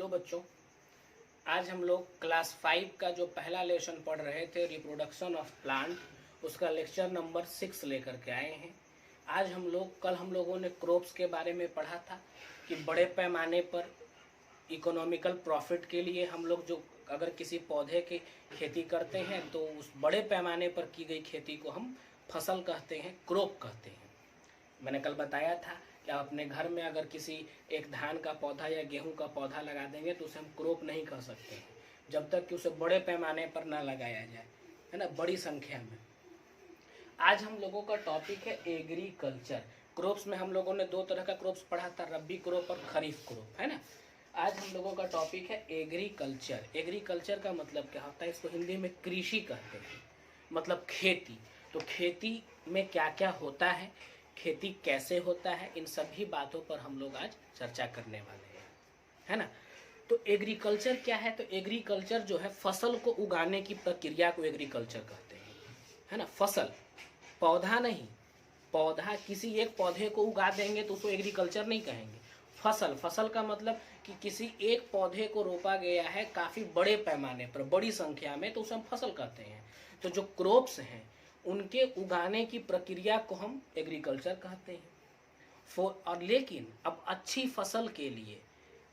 Hello बच्चों। आज हम लोग क्लास 5 का जो पहला लेसन पढ़ रहे थे रिप्रोडक्शन ऑफ प्लांट, उसका लेक्चर नंबर 6 लेकर के आए हैं। आज कल हम लोगों ने क्रॉप्स के बारे में पढ़ा था कि बड़े पैमाने पर इकोनॉमिकल प्रॉफिट के लिए हम लोग जो अगर किसी पौधे की खेती करते हैं तो उस बड़े पैमाने पर की गई खेती को हम फसल कहते हैं, क्रॉप कहते हैं। मैंने कल बताया था कि आप अपने घर में अगर किसी एक धान का पौधा या गेहूं का पौधा लगा देंगे तो उसे हम क्रॉप नहीं कह सकते हैं जब तक कि उसे बड़े पैमाने पर ना लगाया जाए, है ना, बड़ी संख्या में। आज हम लोगों का टॉपिक है एग्रीकल्चर। क्रॉप्स में हम लोगों ने 2 तरह का क्रॉप्स पढ़ा था, रबी क्रॉप और खरीफ क्रॉप, है ना। आज हम लोगों का टॉपिक है एग्रीकल्चर। एग्रीकल्चर का मतलब क्या होता है? इसको हिंदी में कृषि कहते हैं, मतलब खेती। तो खेती में क्या क्या होता है, खेती कैसे होता है, इन सभी बातों पर हम लोग आज चर्चा करने वाले हैं, है ना। तो एग्रीकल्चर क्या है? तो एग्रीकल्चर जो है फसल को उगाने की प्रक्रिया को एग्रीकल्चर कहते हैं, है ना। फसल, पौधा नहीं। पौधा, किसी एक पौधे को उगा देंगे तो उसको एग्रीकल्चर नहीं कहेंगे। फसल, फसल का मतलब कि किसी एक पौधे को रोपा गया है काफी बड़े पैमाने पर, बड़ी संख्या में, तो उसे हम फसल कहते हैं। तो जो क्रॉप्स हैं उनके उगाने की प्रक्रिया को हम एग्रीकल्चर कहते हैं। और लेकिन अब अच्छी फसल के लिए,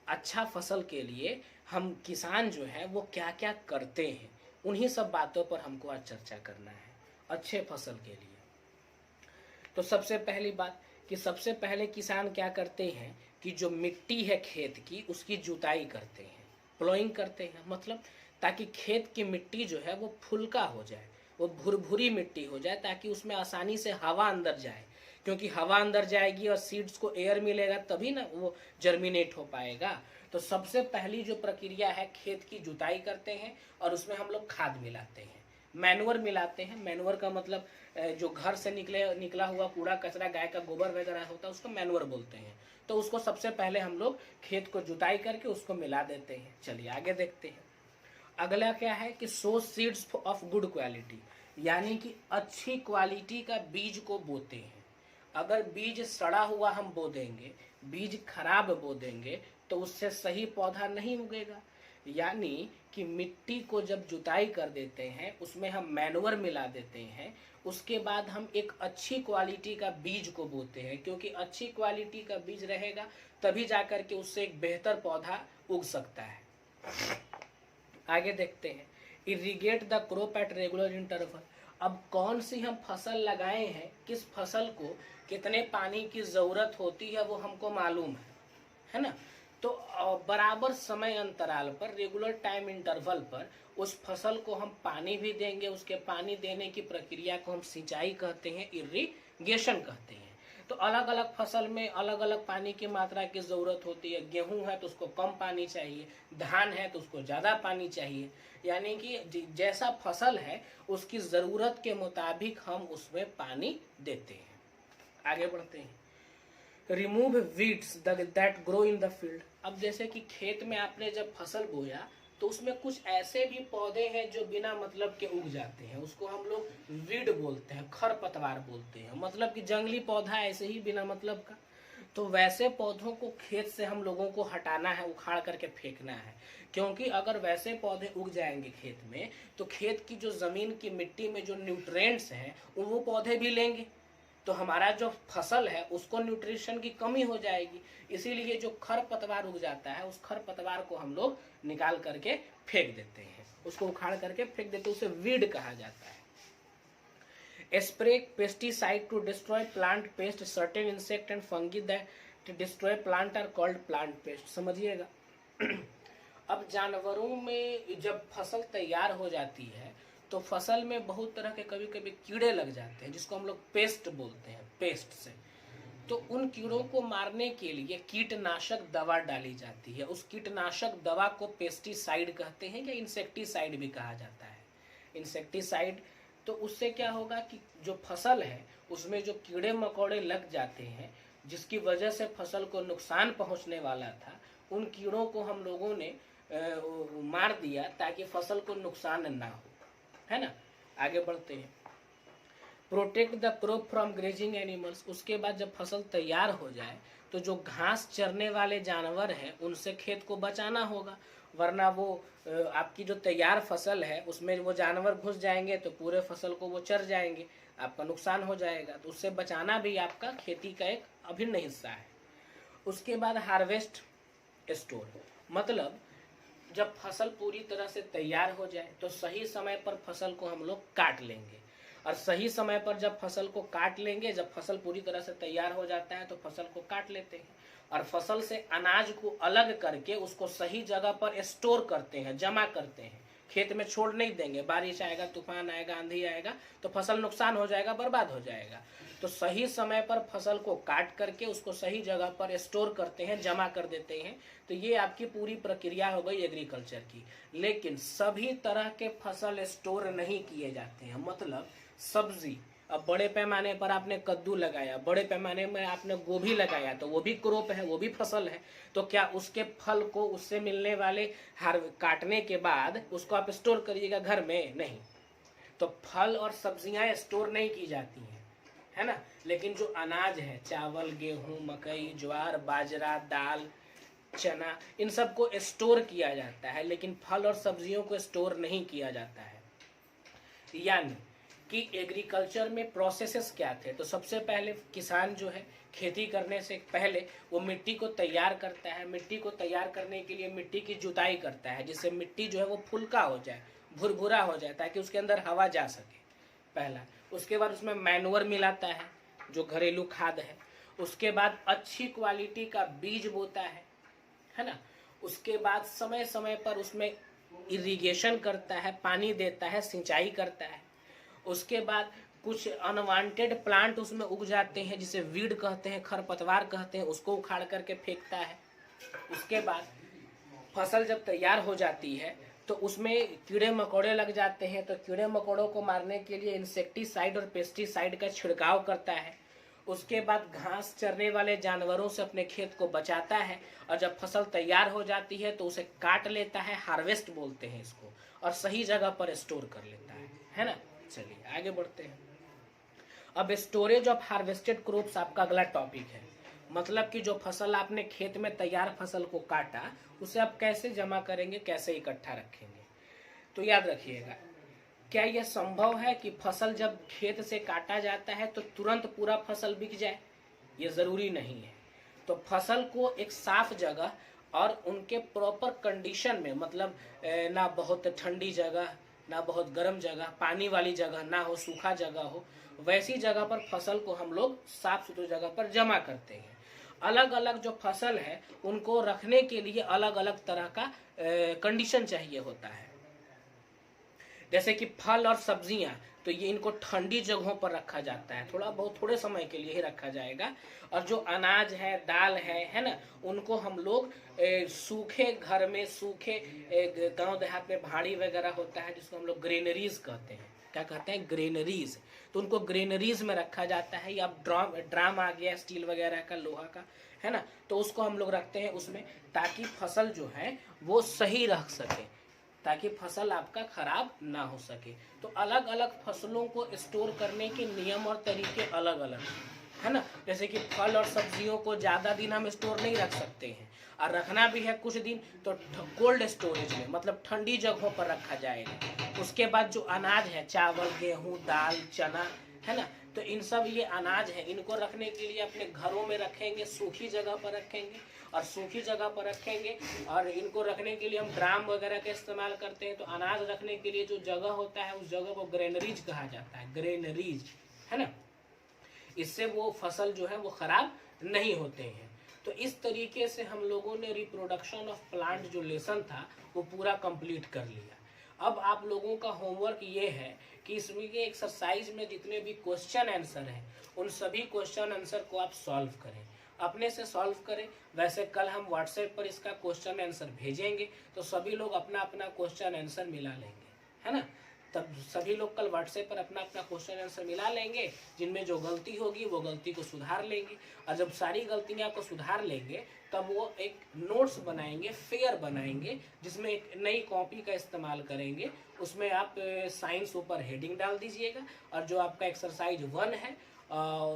अच्छा फसल के लिए हम किसान जो है वो क्या क्या करते हैं, उन्हीं सब बातों पर हमको आज चर्चा करना है अच्छे फसल के लिए। तो सबसे पहली बात कि सबसे पहले किसान क्या करते हैं कि जो मिट्टी है खेत की उसकी जुताई करते हैं, प्लोइंग करते हैं, मतलब ताकि खेत की मिट्टी जो है वो फुल्का हो जाए, वो भुरभुरी मिट्टी हो जाए, ताकि उसमें आसानी से हवा अंदर जाए, क्योंकि हवा अंदर जाएगी और सीड्स को एयर मिलेगा तभी ना वो जर्मिनेट हो पाएगा। तो सबसे पहली जो प्रक्रिया है, खेत की जुताई करते हैं और उसमें हम लोग खाद मिलाते हैं, मैनुअर मिलाते हैं। मैनुअर का मतलब जो घर से निकला हुआ कूड़ा कचरा, गाय का गोबर वगैरह होता है, उसको मैनुअर बोलते हैं। तो उसको सबसे पहले हम लोग खेत को जुताई करके उसको मिला देते हैं। चलिए आगे देखते हैं। अगला क्या है कि सो सीड्स ऑफ गुड क्वालिटी, यानी कि अच्छी क्वालिटी का बीज को बोते हैं। अगर बीज सड़ा हुआ हम बो देंगे, बीज खराब बो देंगे, तो उससे सही पौधा नहीं उगेगा। यानी कि मिट्टी को जब जुताई कर देते हैं, उसमें हम मैनुअर मिला देते हैं, उसके बाद हम एक अच्छी क्वालिटी का बीज को बोते हैं, क्योंकि अच्छी क्वालिटी का बीज रहेगा तभी जाकर के उससे एक बेहतर पौधा उग सकता है। आगे देखते हैं। Irrigate the crop at regular interval. अब कौन सी हम फसल लगाए हैं, किस फसल को कितने पानी की जरूरत होती है वो हमको मालूम है ना। तो बराबर समय अंतराल पर, रेगुलर टाइम इंटरवल पर उस फसल को हम पानी भी देंगे। उसके पानी देने की प्रक्रिया को हम सिंचाई कहते हैं, इरिगेशन कहते हैं। तो अलग अलग फसल में अलग अलग पानी की मात्रा की जरूरत होती है। गेहूं है तो उसको कम पानी चाहिए, धान है तो उसको ज्यादा पानी चाहिए। यानी कि जैसा फसल है उसकी जरूरत के मुताबिक हम उसमें पानी देते हैं। आगे बढ़ते हैं। Remove weeds that grow in the field. अब जैसे कि खेत में आपने जब फसल बोया तो उसमें कुछ ऐसे भी पौधे हैं जो बिना मतलब के उग जाते हैं, उसको हम लोग वीड बोलते हैं, खरपतवार बोलते हैं, मतलब कि जंगली पौधा ऐसे ही बिना मतलब का। तो वैसे पौधों को खेत से हम लोगों को हटाना है, उखाड़ करके फेंकना है, क्योंकि अगर वैसे पौधे उग जाएंगे खेत में तो खेत की जो जमीन की मिट्टी में जो न्यूट्रिएंट्स हैं वो पौधे भी लेंगे, तो हमारा जो फसल है उसको न्यूट्रिशन की कमी हो जाएगी। इसीलिए जो खरपतवार उग जाता है उस खरपतवार को हम लोग निकाल करके फेंक देते हैं, उसको उखाड़ करके फेंक देते हैं, उसे वीड कहा जाता है। Spray pesticide to destroy plant pest, certain insect and fungi that destroy plant are called plant pest. समझिएगा। अब जानवरों में जब फसल तैयार हो जाती है तो फसल में बहुत तरह के कभी कभी कीड़े लग जाते हैं, जिसको हम लोग पेस्ट बोलते हैं, पेस्ट से। तो उन कीड़ों को मारने के लिए कीटनाशक दवा डाली जाती है। उस कीटनाशक दवा को पेस्टिसाइड कहते हैं या इंसेक्टिसाइड भी कहा जाता है। इंसेक्टिसाइड, तो उससे क्या होगा कि जो फसल है उसमें जो कीड़े मकोड़े लग जाते हैं जिसकी वजह से फसल को नुकसान पहुंचने वाला था, उन कीड़ों को हम लोगों ने मार दिया ताकि फसल को नुकसान ना हो, है ना। आगे बढ़ते हैं। Protect the crop from grazing animals. उसके बाद जब फसल तैयार हो जाए तो जो घास चरने वाले जानवर हैं उनसे खेत को बचाना होगा, वरना वो आपकी जो तैयार फसल है उसमें वो जानवर घुस जाएंगे तो पूरे फसल को वो चर जाएंगे, आपका नुकसान हो जाएगा। तो उससे बचाना भी आपका खेती का एक अभिन्न हिस्सा है। उसके बाद हार्वेस्ट स्टोर, मतलब जब फसल पूरी तरह से तैयार हो जाए तो सही समय पर फसल को हम लोग काट लेंगे, और सही समय पर जब फसल को काट लेंगे, जब फसल पूरी तरह से तैयार हो जाता है तो फसल को काट लेते हैं और फसल से अनाज को अलग करके उसको सही जगह पर स्टोर करते हैं, जमा करते हैं, खेत में छोड़ नहीं देंगे। बारिश आएगा, तूफान आएगा, आंधी आएगा तो फसल नुकसान हो जाएगा, बर्बाद हो जाएगा। तो सही समय पर फसल को काट करके उसको सही जगह पर स्टोर करते हैं, जमा कर देते हैं। तो ये आपकी पूरी प्रक्रिया हो गई एग्रीकल्चर की। लेकिन सभी तरह के फसल स्टोर नहीं किए जाते हैं, मतलब सब्जी, अब बड़े पैमाने पर आपने कद्दू लगाया, बड़े पैमाने में आपने गोभी लगाया, तो वो भी क्रॉप है, वो भी फसल है। तो क्या उसके फल को, उससे मिलने वाले काटने के बाद उसको आप स्टोर करिएगा घर में? नहीं। तो फल और सब्जियां स्टोर नहीं की जाती हैं, है ना। लेकिन जो अनाज है, चावल, गेहूं, मकई, ज्वार, बाजरा, दाल, चना, इन सब को स्टोर किया जाता है, लेकिन फल और सब्जियों को स्टोर नहीं किया जाता है। यानी कि एग्रीकल्चर में प्रोसेसेस क्या थे? तो सबसे पहले किसान जो है खेती करने से पहले वो मिट्टी को तैयार करता है। मिट्टी को तैयार करने के लिए मिट्टी की जुताई करता है, जिससे मिट्टी जो है वो फुल्का हो जाए, भुरभुरा हो जाए, ताकि उसके अंदर हवा जा सके, पहला। उसके बाद उसमें मैन्योर मिलाता है, जो घरेलू खाद है। उसके बाद अच्छी क्वालिटी का बीज बोता है ना। उसके बाद समय समय पर उसमें इरिगेशन करता है, पानी देता है, सिंचाई करता है। उसके बाद कुछ अनवांटेड प्लांट उसमें उग जाते हैं, जिसे वीड कहते हैं, खरपतवार कहते हैं, उसको उखाड़ करके फेंकता है। उसके बाद फसल जब तैयार हो जाती है तो उसमें कीड़े मकोड़े लग जाते हैं, तो कीड़े मकोड़ों को मारने के लिए इंसेक्टिसाइड और पेस्टिसाइड का छिड़काव करता है। उसके बाद घास चरने वाले जानवरों से अपने खेत को बचाता है, और जब फसल तैयार हो जाती है तो उसे काट लेता है, हार्वेस्ट बोलते हैं इसको, और सही जगह पर स्टोर कर लेता है ना। चलिए आगे बढ़ते हैं। अब स्टोरेज ऑफ हार्वेस्टेड क्रॉप्स आपका अगला टॉपिक है। मतलब कि जो फसल आपने खेत में तैयार फसल को काटा, उसे आप कैसे जमा करेंगे, कैसे इकट्ठा रखेंगे। तो याद रखिएगा, क्या यह संभव है कि फसल जब खेत से काटा जाता है तो तुरंत पूरा फसल बिक जाए? ये जरूरी नहीं है। तो फसल को एक साफ जगह और उनके प्रॉपर कंडीशन में, मतलब ना बहुत ठंडी जगह, ना बहुत गर्म जगह, पानी वाली जगह ना हो, सूखा जगह हो, वैसी जगह पर फसल को हम लोग साफ सुथरी जगह पर जमा करते हैं। अलग अलग जो फसल है उनको रखने के लिए अलग अलग तरह का कंडीशन चाहिए होता है। जैसे कि फल और सब्जियां, तो ये इनको ठंडी जगहों पर रखा जाता है, थोड़े समय के लिए ही रखा जाएगा। और जो अनाज है, दाल है ना, उनको हम लोग सूखे घर में, सूखे गांव देहात में भाड़ी वगैरह होता है जिसको हम लोग ग्रेनरीज कहते हैं। क्या कहते हैं? ग्रेनरीज। तो उनको ग्रेनरीज में रखा जाता है, या ड्राम आ गया स्टील वगैरह का, लोहा का, है ना। तो उसको हम लोग रखते हैं उसमें, ताकि फसल जो है वो सही रह सके, ताकि फसल आपका खराब ना हो सके। तो अलग अलग फसलों को स्टोर करने के नियम और तरीके अलग अलग है ना। जैसे कि फल और सब्जियों को ज़्यादा दिन हम स्टोर नहीं रख सकते हैं, और रखना भी है कुछ दिन तो कोल्ड स्टोरेज में, मतलब ठंडी जगहों पर रखा जाएगा। उसके बाद जो अनाज है, चावल, गेहूँ, दाल, चना, है ना, तो इन सब ये अनाज है, इनको रखने के लिए अपने घरों में रखेंगे, सूखी जगह पर रखेंगे, और सूखी जगह पर रखेंगे। और इनको रखने के लिए हम ड्राम वगैरह का इस्तेमाल करते हैं। तो अनाज रखने के लिए जो जगह होता है उस जगह को ग्रेनरीज कहा जाता है, ग्रेनरीज, है ना। इससे वो फसल जो है वो खराब नहीं होते हैं। तो इस तरीके से हम लोगों ने रिप्रोडक्शन ऑफ प्लांट जो लेसन था वो पूरा कंप्लीट कर लिया। अब आप लोगों का होमवर्क ये है कि इसमें के एक्सरसाइज में जितने भी क्वेश्चन आंसर हैं उन सभी क्वेश्चन आंसर को आप सॉल्व करें, अपने से सॉल्व करें। वैसे कल हम व्हाट्सएप पर इसका क्वेश्चन आंसर भेजेंगे, तो सभी लोग अपना अपना क्वेश्चन आंसर मिला लेंगे, है ना। तब सभी लोग कल व्हाट्सएप पर अपना अपना क्वेश्चन आंसर मिला लेंगे, जिनमें जो गलती होगी वो गलती को सुधार लेंगे, और जब सारी गलतियां को सुधार लेंगे तब वो एक नोट्स बनाएंगे, फेयर बनाएंगे, जिसमें एक नई कॉपी का इस्तेमाल करेंगे। उसमें आप साइंस ऊपर हेडिंग डाल दीजिएगा, और जो आपका एक्सरसाइज 1 है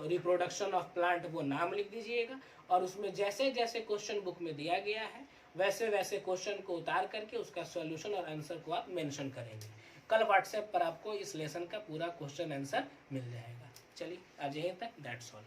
रिप्रोडक्शन ऑफ प्लांट, वो नाम लिख दीजिएगा, और उसमें जैसे जैसे क्वेश्चन बुक में दिया गया है वैसे वैसे क्वेश्चन को उतार करके उसका सॉल्यूशन और आंसर को आप मेंशन करेंगे। कल व्हाट्सएप पर आपको इस लेसन का पूरा क्वेश्चन आंसर मिल जाएगा। चलिए आज यहीं तक, दैट्स ऑल।